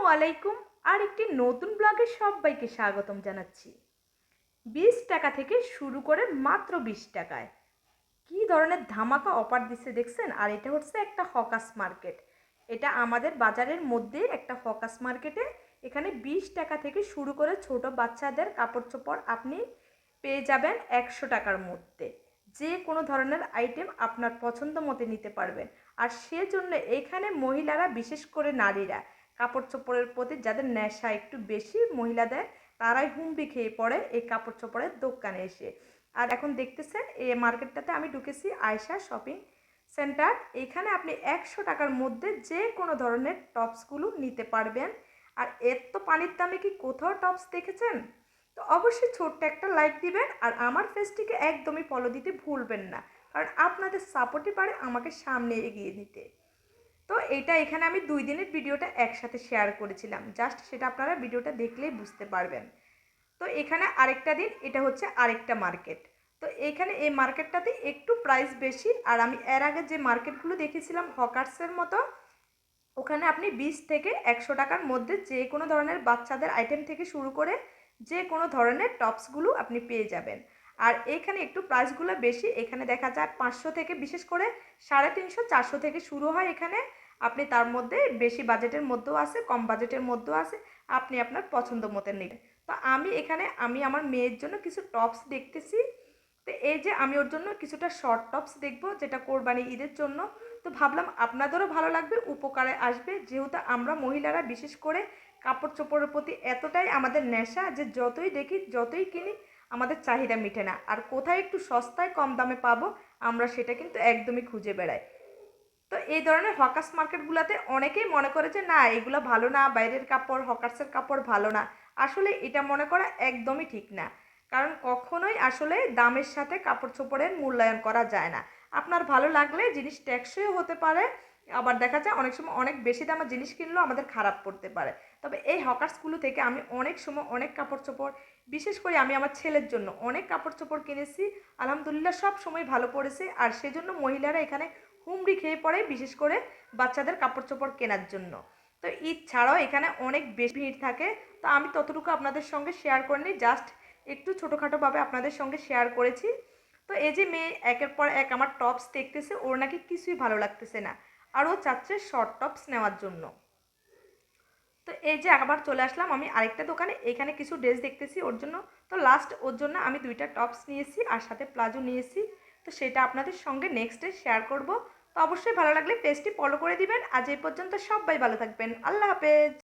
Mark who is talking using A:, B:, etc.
A: আসসালামু আলাইকুম। আর একটি নতুন ব্লগে সবাইকে স্বাগতম জানাচ্ছি। 20 টাকা থেকে শুরু করে মাত্র 20 টাকায় কি ধরনের ধামাকা অফার দিচ্ছে দেখছেন। আর এটা হচ্ছে একটা হকার্স মার্কেট। এটা আমাদের বাজারের মধ্যে একটা হকার্স মার্কেটে। এখানে 20 টাকা থেকে শুরু করে ছোট বাচ্চাদের কাপড় চোপড় আপনি পেয়ে যাবেন 100 টাকার মধ্যে। যে কোনো ধরনের আইটেম আপনার পছন্দ মতো নিতে পারবেন। আর সেজন্য এখানে মহিলারা, বিশেষ করে নারীরা, কাপড় চোপড়ের প্রতি যাদের নেশা একটু বেশি মহিলাদের, তারাই হুমড়ি খেয়ে পড়ে এই কাপড় চোপড়ের দোকানে এসে। আর এখন দেখতেছেন এই মার্কেটটাতে আমি ঢুকেছি, আয়শা শপিং সেন্টার। এখানে আপনি 100 টাকার মধ্যে যে কোনো ধরনের টপসগুলো নিতে পারবেন। আর এর তো পানির দামে কি কোথাও টপস দেখেছেন? তো অবশ্যই ছোট্ট একটা লাইক দিবেন আর আমার পেজটিকে একদমই ফলো দিতে ভুলবেন না, কারণ আপনাদের সাপোর্টই পারে আমাকে সামনে এগিয়ে দিতে। তো এইটা এখানে আমি 2 দিনের ভিডিওটা একসাথে শেয়ার করেছিলাম, জাস্ট সেটা আপনারা ভিডিওটা দেখলেই বুঝতে পারবেন। তো এখানে আরেকটা দিন, এটা হচ্ছে আরেকটা মার্কেট। তো এখানে এই মার্কেটটাতে একটু প্রাইস বেশি। আর আমি এর আগে যে মার্কেটগুলো দেখেছিলাম হকার্সের মতো, ওখানে আপনি 20 থেকে 100 টাকার মধ্যে যে কোনো ধরনের বাচ্চাদের আইটেম থেকে শুরু করে যে কোনো ধরনের টপসগুলো আপনি পেয়ে যাবেন। আর এইখানে একটু প্রাইসগুলো বেশি। এখানে দেখা যায় 500 থেকে, বিশেষ করে 350 400 থেকে শুরু হয় এখানে। আপনি তার মধ্যে বেশি বাজেটের মধ্যেও আছে, কম বাজেটের মধ্যেও আছে, আপনি আপনার পছন্দ মতো নেবেন। তো আমি এখানে আমার মেয়ের জন্য কিছু টপস দেখতেছি। তো এই যে আমি ওর জন্য কিছুটা শর্ট টপস দেখবো, যেটা কোরবানি ঈদের জন্য। তো ভাবলাম আপনাদেরও ভালো লাগবে, উপকারে আসবে, যেহেতু আমরা মহিলারা বিশেষ করে কাপড় চোপড়ের প্রতি এতটাই আমাদের নেশা যে যতই দেখি যতই কিনি আমাদের চাহিদা মিটে না। আর কোথায় একটু সস্তায় কম দামে পাবো আমরা সেটা কিন্তু একদমই খুঁজে বেড়াই। তো এই ধরনের হকার্স মার্কেটগুলোতে অনেকেই মনে করে যে না এগুলো ভালো না, বাইরের কাপড়, হকার্সের কাপড় ভালো না। আসলে এটা মনে করা একদমই ঠিক না, কারণ কখনোই আসলে দামের সাথে কাপড় চোপড়ের মূল্যায়ন করা যায় না। আপনার ভালো লাগলে জিনিস টেকসইও হতে পারে, আবার দেখা যায় অনেক সময় অনেক বেশি দামের জিনিস কিনলেও আমাদের খারাপ পড়তে পারে। তবে এই হকার্সগুলো থেকে আমি অনেক সময় অনেক কাপড় চোপড়, বিশেষ করে আমি আমার ছেলের জন্য অনেক কাপড় চোপড় কিনেছি, আলহামদুলিল্লাহ সব সময় ভালো পড়েছে। আর সেজন্য মহিলারা এখানে হুমড়ি খেয়ে পড়ে, বিশেষ করে বাচ্চাদের কাপড় চোপড় কেনার জন্য। তো ঈদ ছাড়াও এখানে অনেক বেশি ভিড় থাকে। তো আমি ততটুকু আপনাদের সঙ্গে শেয়ার করিনি, জাস্ট একটু ছোটোখাটোভাবে আপনাদের সঙ্গে শেয়ার করেছি। তো এই যে মেয়ে একের পর এক আমার টপস দেখতেছে, ওর নাকি কিছুই ভালো লাগতেছে না, আর ও চাচ্ছে শর্ট টপস নেওয়ার জন্য। তো এই যে আবার চলে আসলাম আমি আরেকটা দোকানে, এখানে কিছু ড্রেস দেখতেছি ওর জন্য। তো লাস্ট ওর জন্য আমি 2টা টপস নিয়েছি আর সাথে প্লাজো নিয়েছি। তো সেটা আপনাদের সঙ্গে নেক্সট ডে শেয়ার করব। তো অবশ্যই ভালো লাগলে পেজটি ফলো করে দিবেন। আজ এই পর্যন্ত, সবাই ভালো থাকবেন, আল্লাহ হাফেজ।